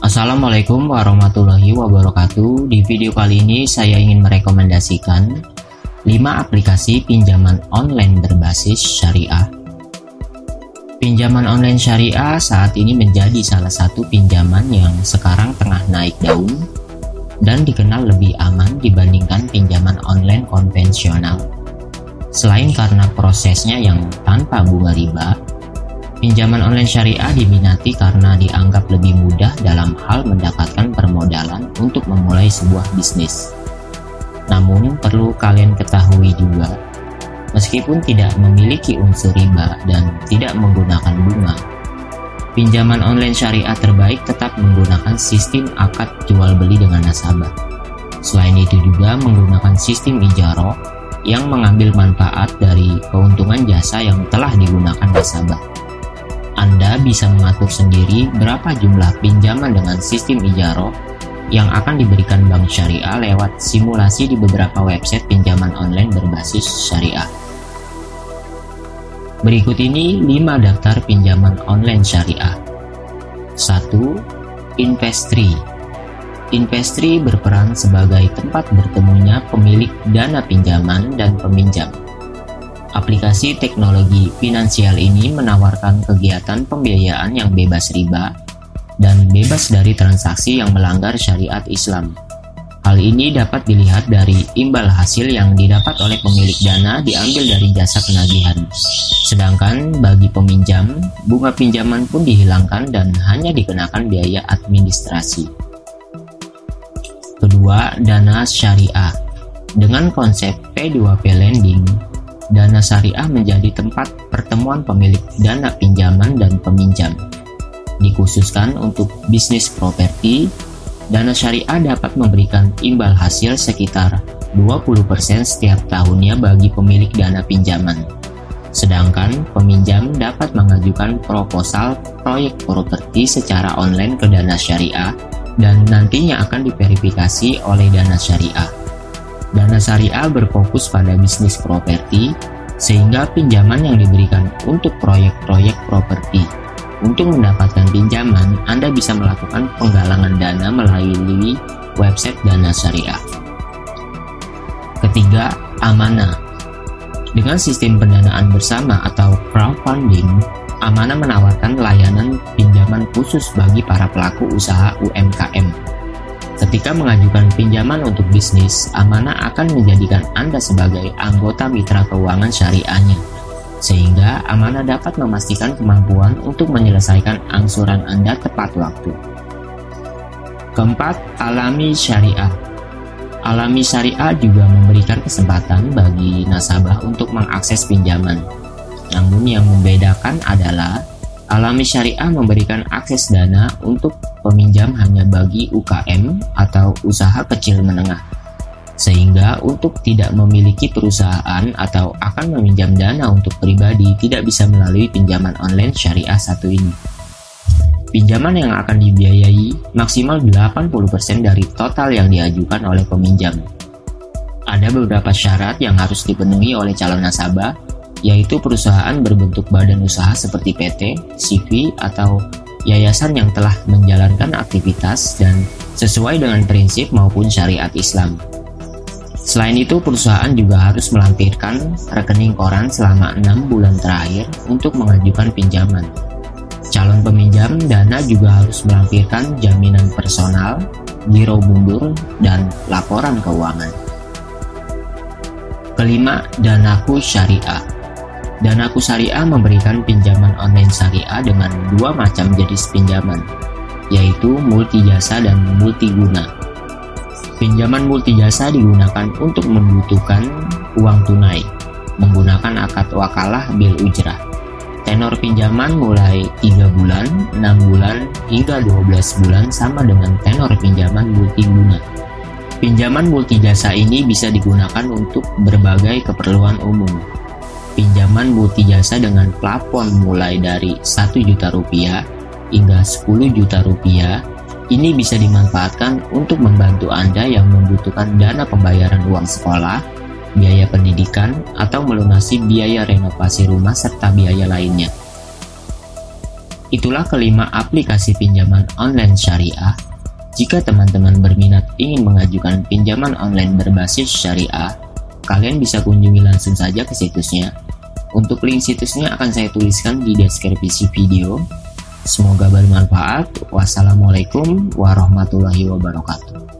Assalamualaikum warahmatullahi wabarakatuh. Di video kali ini saya ingin merekomendasikan 5 aplikasi pinjaman online berbasis syariah. Pinjaman online syariah saat ini menjadi salah satu pinjaman yang sekarang tengah naik daun dan dikenal lebih aman dibandingkan pinjaman online konvensional. Selain karena prosesnya yang tanpa bunga riba, pinjaman online syariah diminati karena dianggap lebih mudah dalam hal mendapatkan permodalan untuk memulai sebuah bisnis. Namun perlu kalian ketahui juga, meskipun tidak memiliki unsur riba dan tidak menggunakan bunga, pinjaman online syariah terbaik tetap menggunakan sistem akad jual beli dengan nasabah. Selain itu juga menggunakan sistem ijaroh yang mengambil manfaat dari keuntungan jasa yang telah digunakan nasabah. Anda bisa mengatur sendiri berapa jumlah pinjaman dengan sistem ijaroh yang akan diberikan bank syariah lewat simulasi di beberapa website pinjaman online berbasis syariah. Berikut ini 5 daftar pinjaman online syariah. 1. Investri. Investri berperan sebagai tempat bertemunya pemilik dana pinjaman dan peminjam. Aplikasi teknologi finansial ini menawarkan kegiatan pembiayaan yang bebas riba dan bebas dari transaksi yang melanggar syariat Islam. Hal ini dapat dilihat dari imbal hasil yang didapat oleh pemilik dana diambil dari jasa penagihan. Sedangkan bagi peminjam, bunga pinjaman pun dihilangkan dan hanya dikenakan biaya administrasi. Kedua, dana syariah. Dengan konsep P2P lending, dana syariah menjadi tempat pertemuan pemilik dana pinjaman dan peminjam. Dikhususkan untuk bisnis properti, dana syariah dapat memberikan imbal hasil sekitar 20% setiap tahunnya bagi pemilik dana pinjaman. Sedangkan peminjam dapat mengajukan proposal proyek properti secara online ke dana syariah dan nantinya akan diverifikasi oleh dana syariah. Dana syariah berfokus pada bisnis properti, sehingga pinjaman yang diberikan untuk proyek-proyek properti. Untuk mendapatkan pinjaman, Anda bisa melakukan penggalangan dana melalui website dana syariah. Ketiga, amanah. Dengan sistem pendanaan bersama atau crowdfunding, Amanah menawarkan layanan pinjaman khusus bagi para pelaku usaha UMKM. Ketika mengajukan pinjaman untuk bisnis, Amanah akan menjadikan Anda sebagai anggota mitra keuangan syariahnya, sehingga Amanah dapat memastikan kemampuan untuk menyelesaikan angsuran Anda tepat waktu. Keempat, alami syariah. Alami syariah juga memberikan kesempatan bagi nasabah untuk mengakses pinjaman. Namun yang membedakan adalah alami syariah memberikan akses dana untuk peminjam hanya bagi UKM atau usaha kecil menengah, sehingga untuk tidak memiliki perusahaan atau akan meminjam dana untuk pribadi tidak bisa melalui pinjaman online syariah satu ini. Pinjaman yang akan dibiayai maksimal 80% dari total yang diajukan oleh peminjam. Ada beberapa syarat yang harus dipenuhi oleh calon nasabah, yaitu perusahaan berbentuk badan usaha seperti PT, CV, atau yayasan yang telah menjalankan aktivitas dan sesuai dengan prinsip maupun syariat Islam. Selain itu, perusahaan juga harus melampirkan rekening koran selama 6 bulan terakhir untuk mengajukan pinjaman. Calon peminjam dana juga harus melampirkan jaminan personal, giro mundur, dan laporan keuangan. Kelima, Danaku Syariah. Danaku Syariah memberikan pinjaman online syariah dengan 2 macam jenis pinjaman, yaitu multijasa dan multiguna. Pinjaman multijasa digunakan untuk membutuhkan uang tunai, menggunakan akad wakalah bil ujrah. Tenor pinjaman mulai 3 bulan, 6 bulan, hingga 12 bulan sama dengan tenor pinjaman multiguna. Pinjaman multijasa ini bisa digunakan untuk berbagai keperluan umum. Pinjaman multijasa dengan plafon mulai dari Rp1.000.000 hingga Rp10.000.000 ini bisa dimanfaatkan untuk membantu Anda yang membutuhkan dana pembayaran uang sekolah, biaya pendidikan, atau melunasi biaya renovasi rumah serta biaya lainnya. Itulah kelima aplikasi pinjaman online syariah. Jika teman-teman berminat ingin mengajukan pinjaman online berbasis syariah, kalian bisa kunjungi langsung saja ke situsnya. Untuk link situsnya akan saya tuliskan di deskripsi video. Semoga bermanfaat. Wassalamualaikum warahmatullahi wabarakatuh.